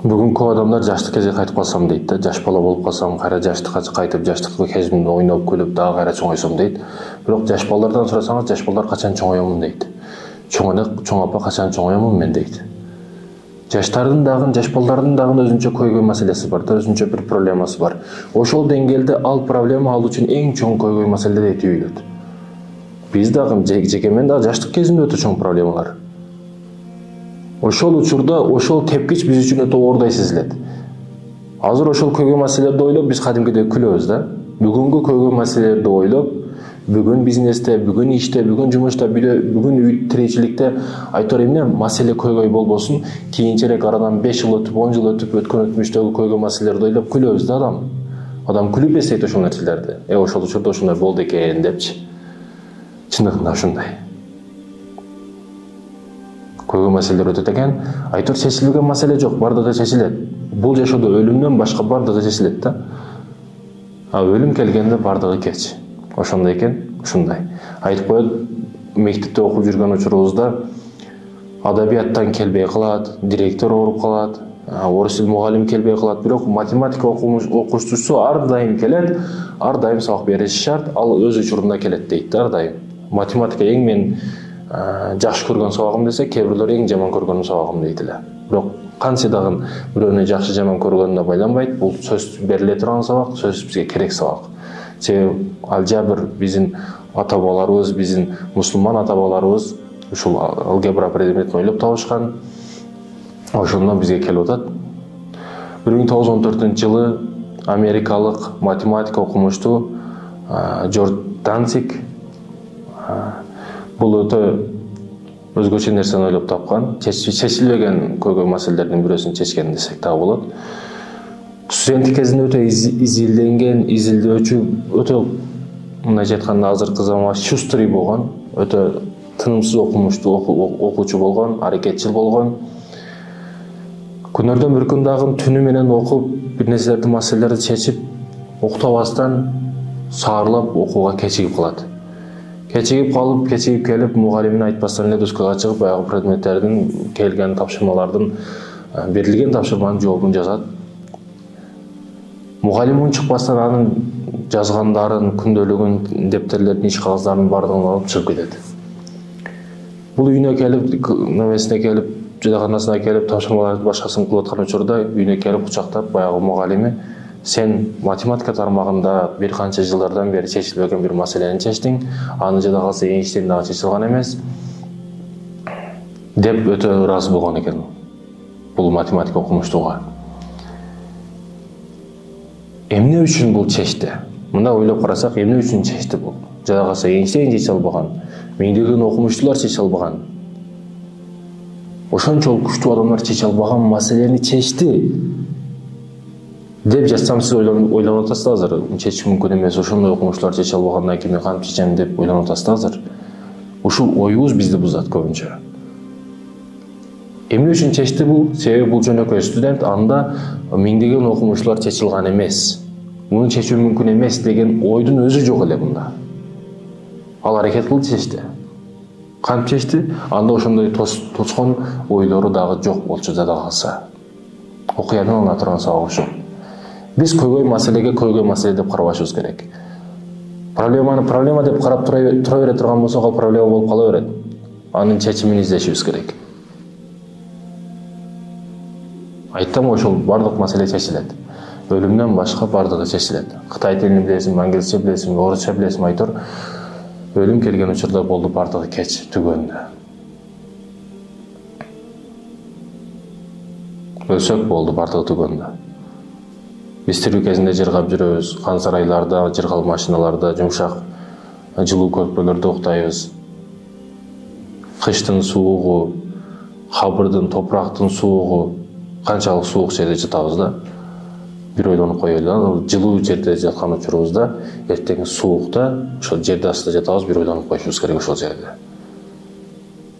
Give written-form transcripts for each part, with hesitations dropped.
Бүгүн көп адамдар жаштык кезге кайтып калсам дейт да, жаш бала болуп калсам, кайра жаштыкка кайтып, жаштык кезимде ойноп күлүп, дагы кайра чоңойсом дейт. Бирок жаш балдардан сурасаңыз, жаш балдар качан чоңоёмун дейт. Чоң апа качан чоңоёмун мен дейт. Жаштардын дагы, жаш балдардын дагы өзүнчө көйгөй маселеси бар да, өзүнчө бир проблемасы бар. Ошол деңгээлде ал проблема ал үчүн эң чоң көйгөй маселе деп түйүлөт. Биз дагы жеке мен дагы жаштык кезимде өтө чоң проблемалар. Ошол учурда ошол тепкич биз үчүн өтө оордай сезилет. Азыр ошол көйгөй маселелерди ойлоп биз кадимкидей күлөбүз да. Бүгүнгү көйгөй маселелерди ойлоп, бүгүн бизнесте, бүгүн иште, бүгүн жумушта, бүгүн тиричиликте айтор эмне маселе көйгөй болбосун, кийинчерээк арадан 5 жыл өтүп, 10 жыл өтүп, өткөн өтмүштөгү көйгөй маселелерди ойлоп күлөбүз да адам. Адам күлүп эстейт ошол нерселерди. Ошол учурда ушундай болду экен депчи. Чындыгында ушундай. Көйгөй маселелер өтөт экен, айтор чечилбеген маселе жок, бардыгы чечилет. Бул жашоодо өлүмдөн башка бардыгы чечилет да. Өлүм келгенде бардыгы кеч. Ошондой экен, ушундай. Айтып коет, мектепте окуп жүргөн учурубузда адабияттан келбей калат, директор ооруп калат, орус тил мугалим келбей калат, бирок математика окуучусу ар дайым келет, ар дайым сабак бериши шарт, ал өз учурунда келет дейт да ар дайым. Математика эң мен жакшы көргөн сабагым десе, кээ бирлер эң жаман көргөн сабагым дейт эле. Бирок канча дагы бирөөнү жакшы жаман көргөнүнө байланбайт, бул сөз бериле турган сабак, сөз бизге керек сабак. Себеби алжабр биздин ата-бабаларыбыз, биздин мусулман ата-бабаларыбыз ушул алгебра предметин ойлоп табышкан. Ошондон бизге келип атат. 1914-жылы америкалык математика окумуштуу Джордж Данциг бул өтө өзгөчө нерсени ойлоп тапкан, чечилбеген көйгөй маселелердин бирөөсүн чечкен десек дагы болот. Студенттик кезинде өтө изилденген, изилдөөчү, өтө мындайча айтканда азыркы заманга шустрый болгон, өтө тынымсыз окумуштуу окуучу болгон, аракетчил болгон. Күнөрдөн бир күн дагы түнү менен окуп, бир нерселерди, маселелерди чечип, уктабастан саарлап окууга кечигип калат. Кечигип келип, мугалимине айтпастан эле доскага чыгып, баягы предметтердин келген тапшырмалардын, берилген тапшырманын жообун жазат. Мугалим чыкпастан анын жазгандарын, күндөлүгүн, дептерлерин, иш кагыздарын бардыгын алып чыгып кетет. Бул үйүнө келип, немесине келип, жадаканасына келип, тапшырмаларды башкасын кылып аткан учурда үйүнө келип кучактап, баягы мугалими: "Сен математика тармагында бир канча жылдардан бери чечилбеген бир маселени чечтиң, аны жада калса Эйнштейн дагы чече алган эмес" деп өтө ыраазы болгон экен бул математика окумуштууга. Эмне үчүн бул чечти? Мында ойлоп карасак, эмне үчүн чечти бул? Жада калса Эйнштейн чече албаган, миңдеген окумуштуулар чече албаган. Ошончолук күчтүү адамдар чече албаган маселени чечти деп жазсам, сиз ойлонуп атасыз азыр. Чечиш мүмкүн эмес, ошондой окумуштуулар чече албагандан кийин мен кантип чечем деп ойлонуп атасыз азыр. Ушул оюбуз бизди бузат көбүнчө. Эмне үчүн чечти бул? Себеби бул жөнөкөй студент, анда миңдеген окумуштуулар чече алган эмес. Муну чечүү мүмкүн эмес деген ойдун өзү жок эле мында. Ал аракет кылып чечти. Кантип чечти? Анда ошондой тоскон ойлору дагы жок болчу жада калса. Окуядан ала турган сабак ушул. Биз көйгөй маселе деп карабашыбыз керек. Проблеманы проблема деп карап тура бере турган болсок, ал проблема болуп кала берет. Анын чечимин издешибиз керек. Айттым, ошол бардык маселе чечилет. Өлүмдөн башка бардыгы чечилет. Кытай тилин билесиң, англисче билесиң, орусча билесиң, айтор. Өлүм келген учурда болду, бардыгы кеч, түгөндө. Өлсөк болду, бардыгы түгөндө. Биз тирүү кезинде жыргап жүрөбүз, кан сарайларда, жыргал машиналарда, жумшак жылуу көрпөлөрдө уктайбыз. Кыштын суугу, кабырдын, топурактын суугу, канчалык суук жерде жатабыз да. Бир ойлонуп коелу да, жылуу жерде жаткан учурубузда, эртең суукта, ошол жерде астында жатабыз, бир ойлонуп коюшубуз керек ошол жерде.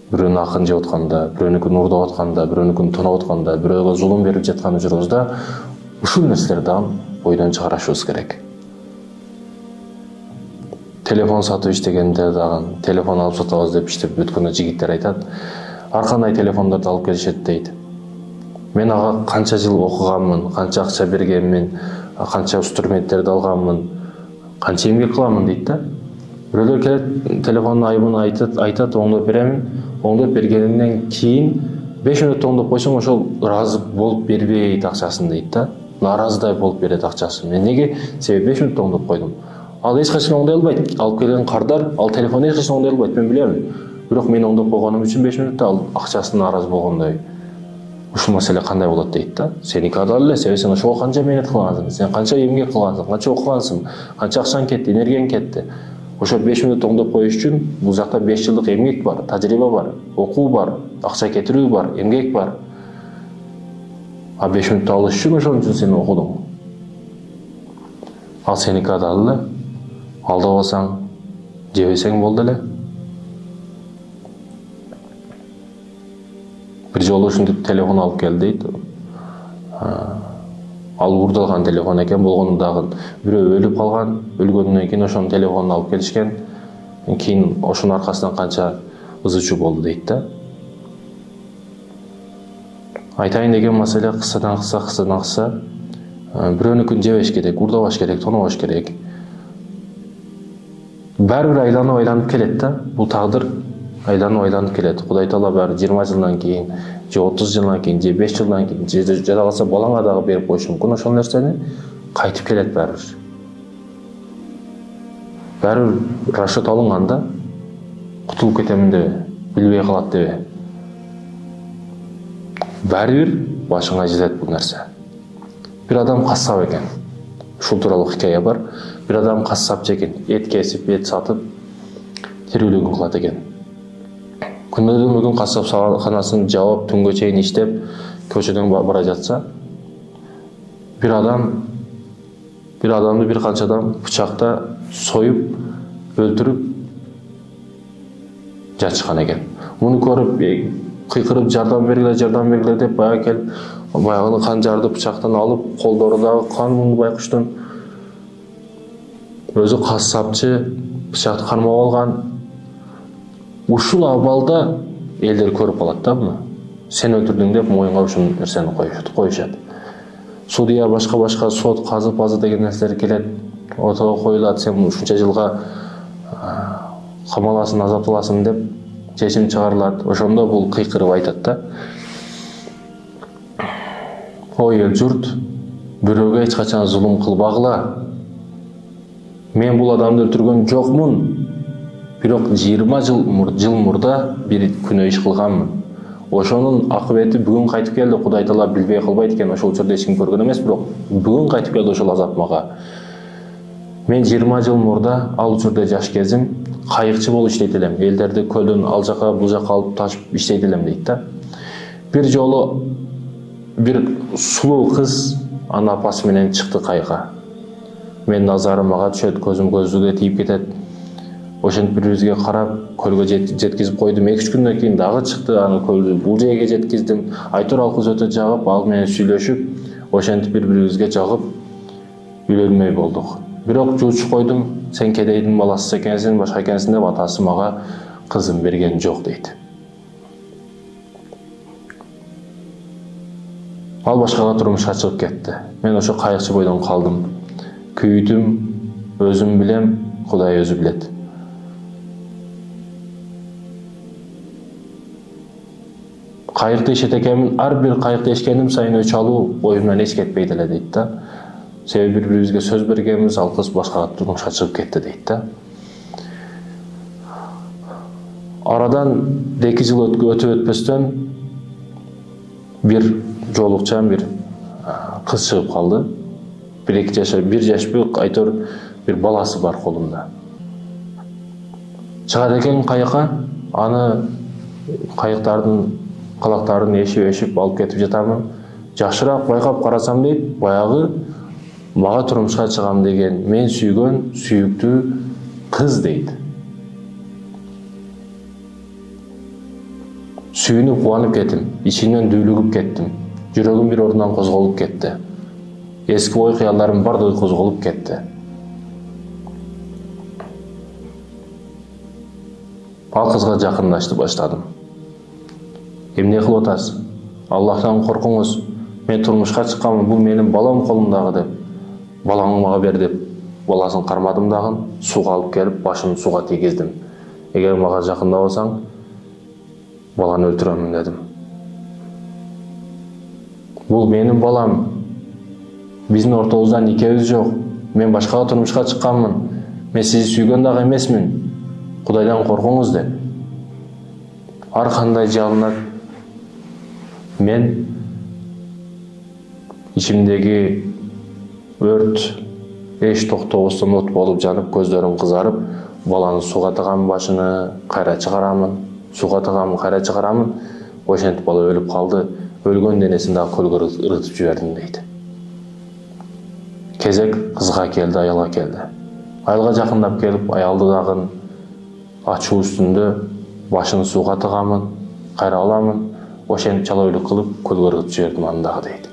Бирөөнүн акын жеп атканда, бирөөнүкүн уурдап атканда, бирөөнүкүн тоноп атканда, бирөөгө зулум берип жаткан учурубузда ушул нерселерди ойдон чыгарышыбыз керек. Телефон сатып иштегенде дагы телефон алып сатабыз деп иштеп өткөндө жигиттер айтат, ар кандай телефондорду алып келишет дейт. Мен ага канча жыл окуганмын, канча акча бергенмин, канча инструменттерди алганмын, канча эмгек кыламын дейт да. Бирөөлөр келет, телефонун айыбын айтат, оңдоп беремин. Оңдоп бергенинден кийин 5 мүнөттө оңдоп койсоң, ошол ыраазы болуп бербейт акчасын дейт да. Нааразыдай болуп берет акчасын. Мен неге? Себеби 5 мүнөттө оңдоп койдум. Ал эч качан оңдой албайт. Алып келген кардар, ал телефон эч качан оңдой албайт, мен билем. Бирок мен оңдоп койгонум үчүн 5 мүнөттө ал акчасын нааразы болгондой. Ушул маселе кандай болот дейт да. Сеники адал эле, себеби сен ошого канча мээнет кылгансың, сен канча эмгек кылгансың, канча окугансың, канча акчаң кетти, энергияң кетти. Ошо 5 мүнөт оңдоп коюш үчүн бул жакта 5 жылдык эмгек бар, тажрыйба бар, окуу бар, акча кетирүү бар, эмгек бар. А 5 мүнөттө алыш үчүн ошон үчүн сен окудуң. Ал сеники адал эле. Алдабасаң, жебесең болду эле. Бир жолу ушинтип телефон алып кел дейт. Ал урдалган телефон экен, болгону дагы бирөө өлүп калган, өлгөндөн кийин ошонун телефонун алып келишкен. Кийин ошонун аркасынан канча ызы-чуу болду дейт да. Айтайын деген маселе кысадан кыса, бирөөнүкүн жебеш керек, урдабаш керек, тонобаш керек. Баары бир айланып келет да. Бул тагдыр айланып келет. Кудай таала баары 20 жылдан кийин, же 30 жылдан кийин, же 5 жылдан кийин, же жада калса балаңа дагы берип коюшу мүмкүн. Ошол нерсени кайтып келет баары бир. Баары бир расчет алынганда кутулуп кетемин дебе, билбей калат дебе. Баары бир башыңа жетет бул нерсе. Bir adam kassap eken. Ушул тууралуу хикая бар. Bir adam kassapчы экен, эт кесип, эт сатып, тирүүлүгүн кылат экен. Күнөдөн бүгүн кассапканасын жаап, түнгө чейин иштеп, көчөдөн бара жатса, bir адамды bir канча адам бычакта союп, өлтүрүп жатышкан экен. Муну көрүп, кыйкырып жардам бергиле деп баягы келип, баягы канжарды бычактан алып, колдорудагы кан муну байкуштун өзү кассапчы, бычакты кармап алган. Ушул абалда элдер көрүп калат да буну. Сен өлтүрдүң деп моюнга ушул нерсени коюшат. Судья башка сот, казы деген нерселер келет, ортого коюлат, сен ушунча жылга камаласың, азапталасың деп чечим чыгарылат. Ошондо бул кыйкырып айтат да. Ой эл журт, бирөөгө эч качан зулум кылбагыла. Мен бул адамды өлтүргөн жокмун. Бирок 20 жыл мурда бир күнөө иш кылганмын. Ошонун акыбети бүгүн кайтып келди. Кудай таала билбей калбайт экен, ошол учурда эч ким көргөн эмес, бирок бүгүн кайтып келди ошол азап мага. Мен 20 жыл мурда ал учурда жаш кезим кайыкчы болуп иштейт элем. Элдерди көлдөн ал жака бул жака алып ташып иштейт элем дейт да. Бир жолу бир сулуу кыз анын апасы менен чыкты кайга. Мен назарым ага түшөт, көзүм көзүгө тийип кетет. Ошентип бири-бирибизге карап, көлгө жеткизип койдум. 2-3 күндөн кийин дагы чыкты, аны көлдү бул жерге жеткиздим. Айтор ал кыз өтө жагып, ал менен сүйлөшүп, ошентип бири-бирибизге жагып үйлөнмөй болдук. Бирок жуучу койдум, сен кедейдин баласы экенсиң, башка экенсиң деп атасы мага кызын берген жок дейт. Ал башкага турмушка чыгып кетти. Мен ошо кайыкчы бойдон калдым. Күйдүм, өзүм билем, Кудай өзү билет. Кайыкты ишет экенмин, ар бир кайыкты ишкеним сайын өч алуу оюмдан эч кетпейт эле дейт да. Себеби бири-бирибизге сөз бергенбиз, ал кыз башкага турмушка чыгып кетти дейт да. Арадан 2 жыл өтпөстөн бир жолукчан бир кыз чыгып калды. Бир жашпы, айтор бир баласы бар колунда. Чыгат экен кайыкка, аны кайыктардын калактарын эшип алып кетип жатамын. Жакшыраак байкап карасам дейт, баягы мага турмушка чыгам деген мен сүйгөн сүйүктүү кыз дейт. Сүйүнүп кубанып кеттим, ичимден дүүлүгүп кеттим. Жүрөгүм бир орундан козголуп кетти. Эски ой кыялдарым бардыгы козголуп кетти. Ал кызга жакынлашты баштадым. Эмне кылып атасыз? Аллахтан коркуңуз. Мен турмушка чыкканмын, бул менин балам колумдагы деп. Балаңы мага бер деп баласын кармадым дагы, суга алып келип башын суга тийгиздим. Эгер мага жакындабасаң, баланы өлтүрөмүн дедим. Бул менин балам. Биздин ортобузда никебиз жок. Мен башкага турмушка чыкканмын. Мен сизди сүйгөн дагы эмесмин. Кудайдан коркуңуз деп. Ар кандай жалынат. Мен ичимдеги өрт эч токтобостон от болуп жанып, көздөрүм кызарып, баланы суга тыгам, башыны кайра чыгарамын, суга тыгам, кайра чыгарамын. Ошентип бала өлүп калды. Өлгөн денесин дагы көлгө ыргытып жибердим дейт. Кезек кызга келди, аялга келди. Аялга жакындап келип, аялды дагы ачуу үстүндө башын суга тыгамын, кайра аламын, ошентип чалойлук кылып көлгө ыргытып жибердим аны дагы дейт.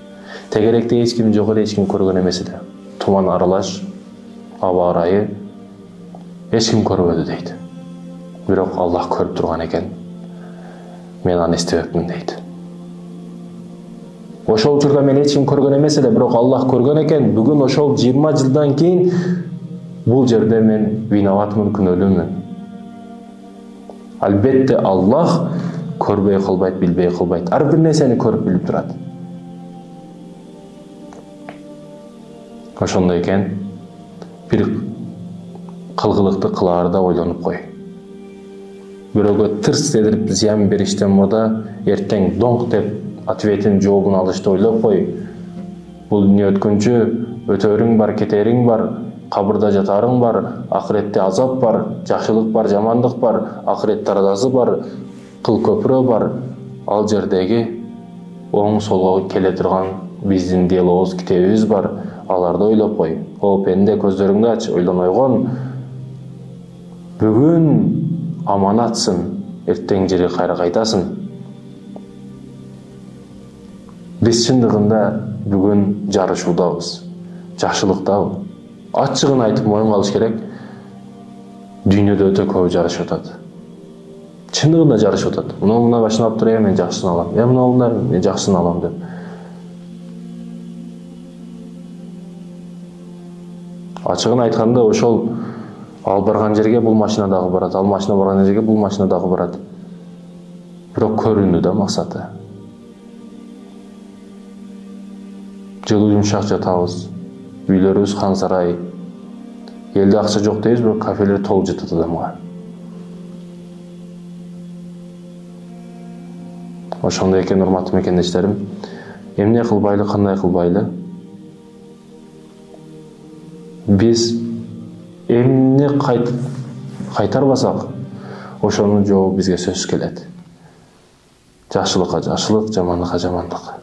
Тегеректе эч ким жок эле, эч ким көргөн эмес эле. Туман аралаш, аба ырайы эч ким көрбөдү дейт. Бирок Аллах көрүп турган экен. Мен аны эстебепмин дейт. Ошол учурда мен эч ким көргөн эмес эле, бирок Аллах көргөн экен. Бүгүн ошол 20 жылдан кийин бул жерде мен виноватмын, күнөөлүүмүн. Албетте Аллах көрбөй калбайт, билбей калбайт. Ар бир нерсени көрүп билип турат. Ошондой экен, бир кылгылыкты кылаарда ойлонуп кой. Бирөөгө тырс edип зыян бериштен мурда эртең доңк деп ответин, жообун алышты ойлоп кой. Бул дүнүйө өткөнчү өтөрүң бар, кетериң бар, кабырда жатарың бар, акыретте азап бар, жакшылык бар, жамандык бар, акыретте радасы бар, кыл көпүрө бар. Ал жердеги оң солго келе турган биздин делобуз, китебибиз бар. Аларды ойлоп кой. О пенде, көздөрүңдү ач, ойлон, ойгон. Бүгүн аманатсың, эртең жери кайра кайтасың. Биз чындыгында бүгүн жарышуудабыз, жакшылыктабыз. Ачыгын айтып моюнга алыш керек. Дүйнөдө өтө көп жарышып атат. Чындыгында жарышып атат. Мына башына алып туруп, мен жакшысын алам. Мына мен жакшысын алам деп. Ачыгын айтканда ошол ал барган жерге бул машина дагы барат, ал машина барган жерге бул машина дагы барат. Бирок көрүнүү да максаты. Жылуу жумшак жатабыз. Үйлөрүбүз хан сарай. Элде акча жок дейбиз, бирок кафелер толуп жатат адамга. Ошондой экен, урматтуу мекендештерим. Эмне кылбайлы, кандай кылбайлы? Биз эмне кайтарбасак, ошонун жообу бизге сөзсүз келет. Жакшылыкка жакшылык, жамандыкка жамандык.